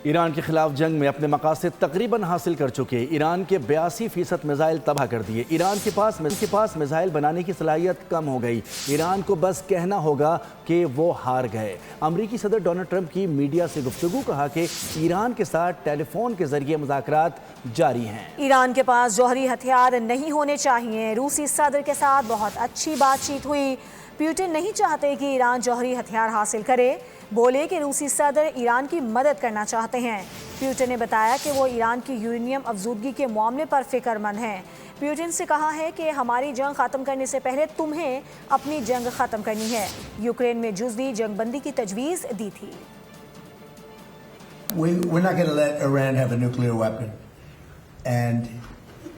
Iran के खिलाफ जंग में अपने मकासद तकरीबन हासिल कर चुके ईरान के 82% मिसाइल तबाह कर दिए। ईरान के पास मिसाइल बनाने की सलाहियत कम हो गई। ईरान को बस कहना होगा कि वो हार गए। अमरीकी सदर डोनाल्ड ट्रंप की मीडिया से गुफ्तगू, कहा कि ईरान के साथ टेलीफोन के जरिए मुज़ाकरात जारी हैं। ईरान के पास जौहरी हथियार नहीं होने चाहिए। रूसी सदर के साथ बहुत अच्छी बातचीत हुई। पुतिन नहीं चाहते कि ईरान जौहरी हथियार हासिल करे। बोले कि रूसी सदर ईरान की मदद करना चाहते हैं। पुतिन ने बताया कि वो ईरान की यूरेनियम अफजूदगी के मामले पर फिक्रमंद हैं। पुतिन से कहा है कि हमारी जंग ख़त्म करने से पहले तुम्हें अपनी जंग ख़त्म करनी है। यूक्रेन में जुज़वी जंगबंदी की तजवीज़ दी थी। We're not going to let Iran have a nuclear weapon. And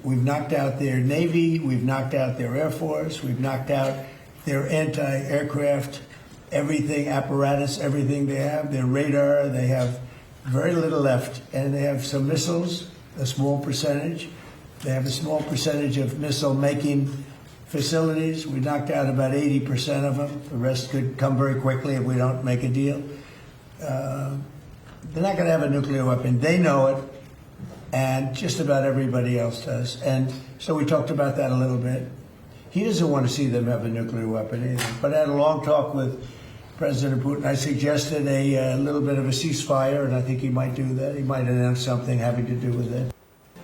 we've knocked out their Navy, we've knocked out their Air Force, we've knocked out their anti-aircraft, everything, apparatus, everything they have, their radar, they have very little left. And they have some missiles, a small percentage. They have a small percentage of missile-making facilities. We knocked out about 80% of them. The rest could come very quickly if we don't make a deal. They're not going to have a nuclear weapon. They know it, and just about everybody else does. And so we talked about that a little bit. He doesn't want to see them have a nuclear weapon either. But I had a long talk with President Putin. I suggested a little bit of a ceasefire, and I think he might do that. He might announce something having to do with it.